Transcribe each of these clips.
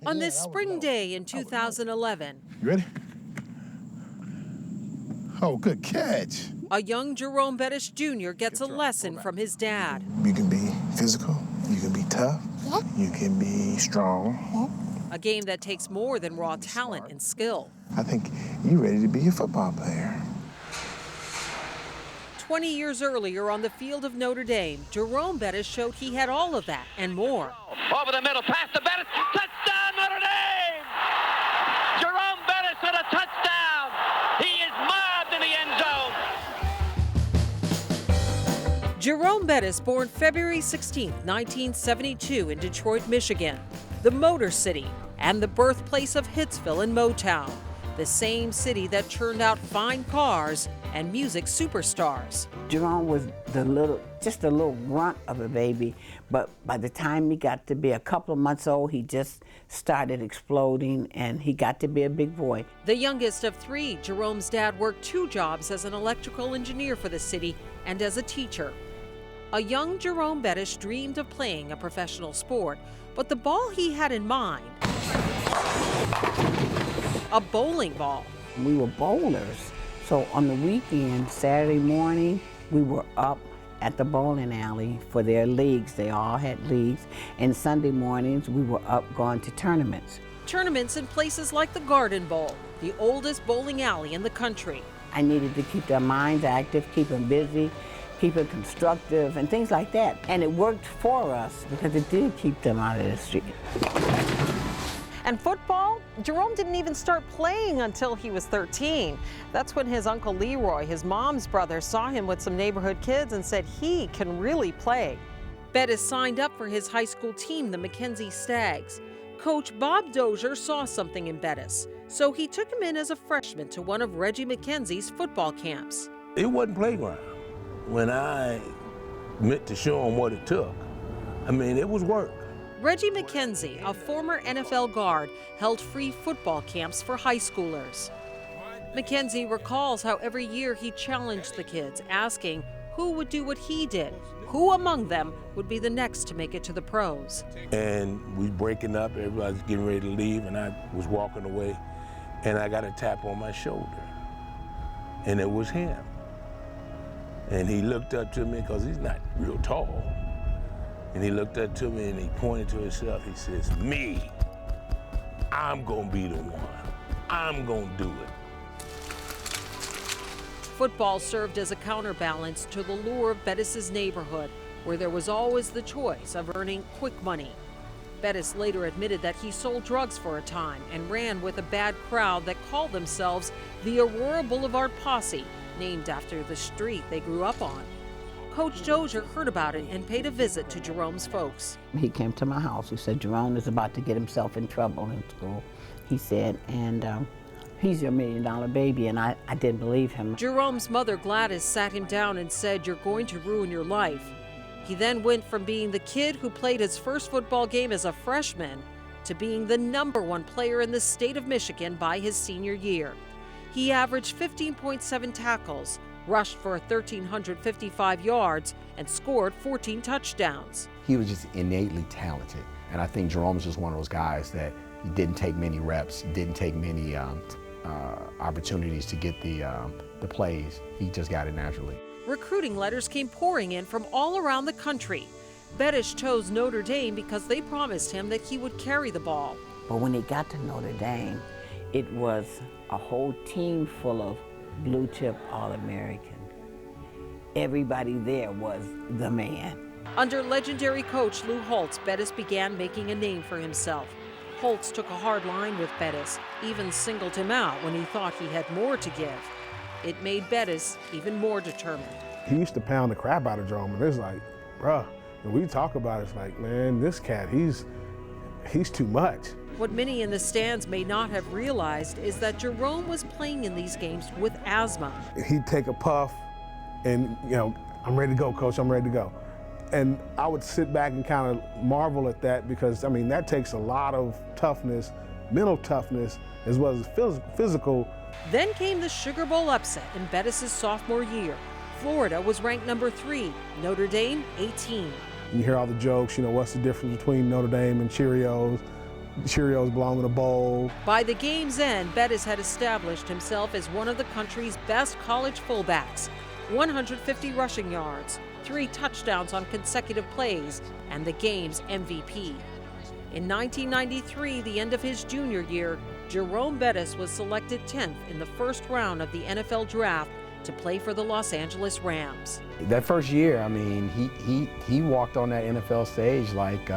On this spring day in 2011, You ready? Oh, good catch. a young Jerome Bettis Jr. gets a lesson from his dad. You can be physical, you can be tough, you can be strong. A game that takes more than raw talent and skill. I think you're ready to be a football player. 20 years earlier on the field of Notre Dame, Jerome Bettis showed he had all of that and more. Over the middle, past the Bettis, touchdown Notre Dame! Jerome Bettis with a touchdown! He is mobbed in the end zone! Jerome Bettis, born February 16, 1972 in Detroit, Michigan, the Motor City and the birthplace of Hitsville and Motown, the same city that churned out fine cars and music superstars. Jerome was just a little runt of a baby, but by the time he got to be a couple of months old, he just started exploding and he got to be a big boy. The youngest of three, Jerome's dad worked 2 jobs as an electrical engineer for the city and as a teacher. A young Jerome Bettis dreamed of playing a professional sport, but the ball he had in mind, a bowling ball. We were bowlers, so on the weekend, Saturday morning, we were up at the bowling alley for their leagues. They all had leagues, and Sunday mornings, we were up going to tournaments. Tournaments in places like the Garden Bowl, the oldest bowling alley in the country. I needed to keep their minds active, keep them busy, keep it constructive, and things like that. And it worked for us because it did keep them out of the street. And football? Jerome didn't even start playing until he was 13. That's when his Uncle Leroy, his mom's brother, saw him with some neighborhood kids and said he can really play. Bettis signed up for his high school team, the Mackenzie Stags. Coach Bob Dozier saw something in Bettis, so he took him in as a freshman to one of Reggie McKenzie's football camps. It wasn't playground. When I meant to show him what it took, I mean, it was work. Reggie McKenzie, a former NFL guard, held free football camps for high schoolers. McKenzie recalls how every year he challenged the kids, asking who would do what he did, who among them would be the next to make it to the pros. And we breaking up, everybody's getting ready to leave, and I was walking away, and I got a tap on my shoulder, and it was him. And he looked up to me, because he's not real tall. And he looked up to me and he pointed to himself. He says, me, I'm gonna be the one. I'm gonna do it. Football served as a counterbalance to the lure of Bettis's neighborhood, where there was always the choice of earning quick money. Bettis later admitted that he sold drugs for a time and ran with a bad crowd that called themselves the Aurora Boulevard Posse, named after the street they grew up on. Coach Dozier heard about it and paid a visit to Jerome's folks. He came to my house. He said, Jerome is about to get himself in trouble in school. He said, and he's your $1 million baby, and I didn't believe him. Jerome's mother, Gladys, sat him down and said, you're going to ruin your life. He then went from being the kid who played his first football game as a freshman to being the #1 player in the state of Michigan by his senior year. He averaged 15.7 tackles, rushed for 1,355 yards, and scored 14 touchdowns. He was just innately talented, and I think Jerome's just one of those guys that didn't take many reps, didn't take many opportunities to get the plays. He just got it naturally. Recruiting letters came pouring in from all around the country. Bettis chose Notre Dame because they promised him that he would carry the ball. But when he got to Notre Dame, it was a whole team full of blue chip All-American. Everybody there was the man. Under legendary coach Lou Holtz, Bettis began making a name for himself. Holtz took a hard line with Bettis, even singled him out when he thought he had more to give. It made Bettis even more determined. He used to pound the crap out of Jerome, and it's like, bruh, when we talk about it, it's like, man, this cat, he's too much. What many in the stands may not have realized is that Jerome was playing in these games with asthma. He'd take a puff and, I'm ready to go, coach, I'm ready to go. And I would sit back and kind of marvel at that because, that takes a lot of toughness, mental toughness, as well as physical. Then came the Sugar Bowl upset in Bettis' sophomore year. Florida was ranked #3, Notre Dame 18. You hear all the jokes, what's the difference between Notre Dame and Cheerios? Cheerios belong in a bowl. By the game's end, Bettis had established himself as one of the country's best college fullbacks. 150 rushing yards, 3 touchdowns on consecutive plays, and the game's MVP. In 1993, the end of his junior year, Jerome Bettis was selected 10th in the first round of the NFL draft to play for the Los Angeles Rams. That first year, I mean, he walked on that NFL stage like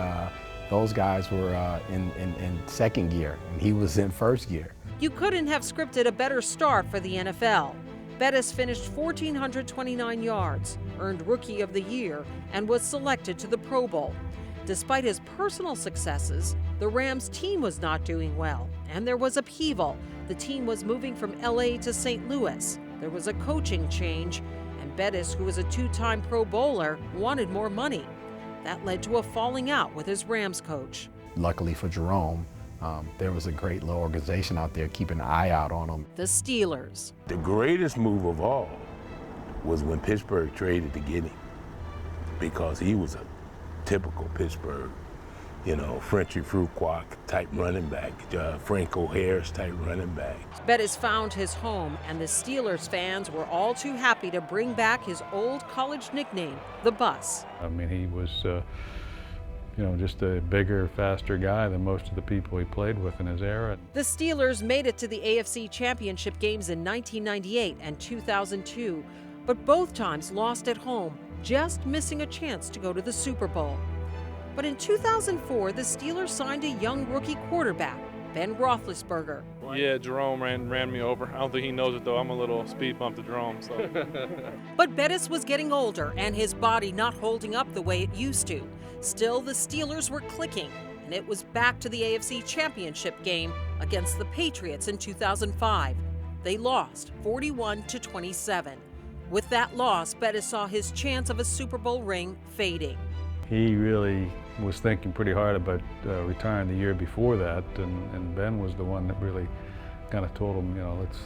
those guys were in second gear, and he was in first gear. You couldn't have scripted a better start for the NFL. Bettis finished 1,429 yards, earned Rookie of the Year, and was selected to the Pro Bowl. Despite his personal successes, the Rams team was not doing well, and there was upheaval. The team was moving from LA to St. Louis. There was a coaching change, and Bettis, who was a 2-time Pro Bowler, wanted more money. That led to a falling out with his Rams coach. Luckily for Jerome, there was a great little organization out there keeping an eye out on him. The Steelers. The greatest move of all was when Pittsburgh traded to get him, because he was a typical Pittsburgh, Frenchy Fruquois type running back, Franco Harris type running back. Bettis found his home, and the Steelers fans were all too happy to bring back his old college nickname, the Bus. I mean, he was, just a bigger, faster guy than most of the people he played with in his era. The Steelers made it to the AFC Championship games in 1998 and 2002, but both times lost at home, just missing a chance to go to the Super Bowl. But in 2004, the Steelers signed a young rookie quarterback, Ben Roethlisberger. Yeah, Jerome ran me over. I don't think he knows it, though. I'm a little speed bump to Jerome. So. But Bettis was getting older and his body not holding up the way it used to. Still, the Steelers were clicking, and it was back to the AFC Championship game against the Patriots in 2005. They lost 41-27. With that loss, Bettis saw his chance of a Super Bowl ring fading. He really was thinking pretty hard about retiring the year before that, and Ben was the one that really kind of told him,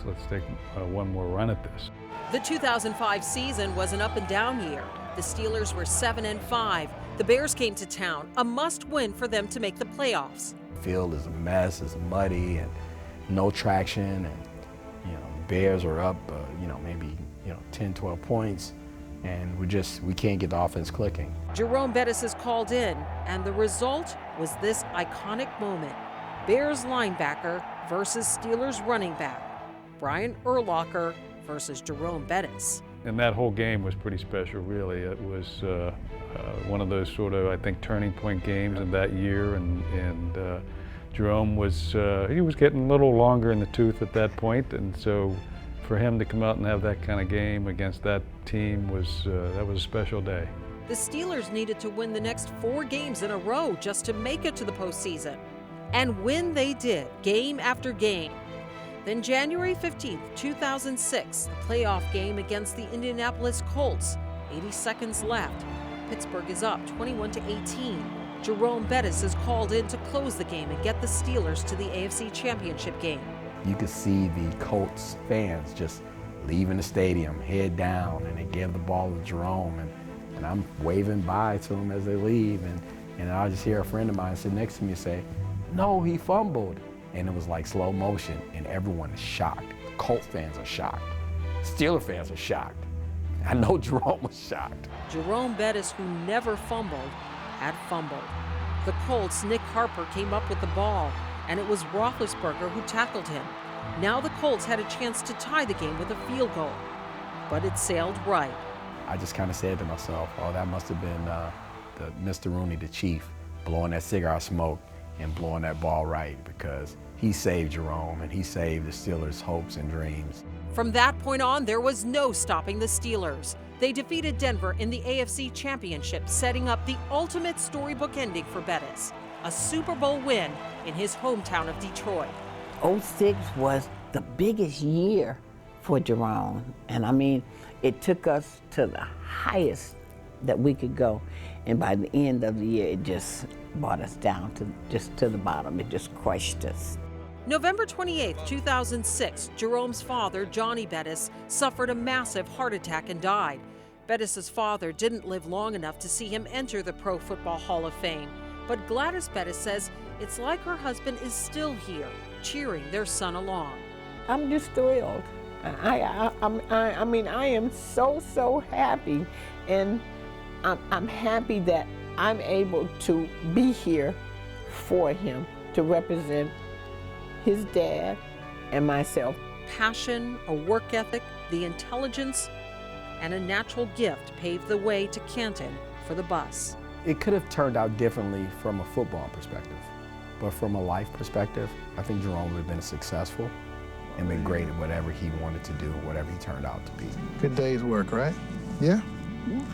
let's take one more run at this. The 2005 season was an up and down year. The Steelers were 7-5. The Bears came to town, a must-win for them to make the playoffs. The field is a mess, it's muddy, and no traction, and the Bears are up, maybe 10, 12 points, and we can't get the offense clicking. Jerome Bettis is called in, and the result was this iconic moment. Bears linebacker versus Steelers running back. Brian Urlacher versus Jerome Bettis. And that whole game was pretty special, really. It was one of those sort of, I think, turning point games in that year, and Jerome was, he was getting a little longer in the tooth at that point, and so for him to come out and have that kind of game against that team that was a special day. The Steelers needed to win the next 4 games in a row just to make it to the postseason. And win they did, game after game. Then January 15th, 2006, the playoff game against the Indianapolis Colts. 80 seconds left. Pittsburgh is up 21-18. Jerome Bettis is called in to close the game and get the Steelers to the AFC Championship game. You could see the Colts fans just leaving the stadium, head down, and they give the ball to Jerome, and I'm waving bye to them as they leave, and I just hear a friend of mine sit next to me say, "No, he fumbled." And it was like slow motion, and everyone is shocked. Colts fans are shocked. Steeler fans are shocked. I know Jerome was shocked. Jerome Bettis, who never fumbled, had fumbled. The Colts' Nick Harper came up with the ball, and it was Roethlisberger who tackled him. Now the Colts had a chance to tie the game with a field goal, but it sailed right. I just kind of said to myself, oh, that must have been the Mr. Rooney, the chief, blowing that cigar smoke and blowing that ball right, because he saved Jerome and he saved the Steelers' hopes and dreams. From that point on, there was no stopping the Steelers. They defeated Denver in the AFC Championship, setting up the ultimate storybook ending for Bettis, a Super Bowl win in his hometown of Detroit. 06 was the biggest year for Jerome, and I mean, it took us to the highest that we could go, and by the end of the year, it just brought us down to the bottom. It just crushed us. November 28, 2006, Jerome's father, Johnny Bettis, suffered a massive heart attack and died. Bettis's father didn't live long enough to see him enter the Pro Football Hall of Fame, but Gladys Bettis says It's like her husband is still here, cheering their son along. I'm just thrilled. I mean, I am so happy, and I'm happy that I'm able to be here for him, to represent his dad and myself. Passion, a work ethic, the intelligence, and a natural gift paved the way to Canton for the bus. It could have turned out differently from a football perspective, but from a life perspective, I think Jerome would have been successful and been great at whatever he wanted to do, whatever he turned out to be. Good day's work, right? Yeah? Yeah.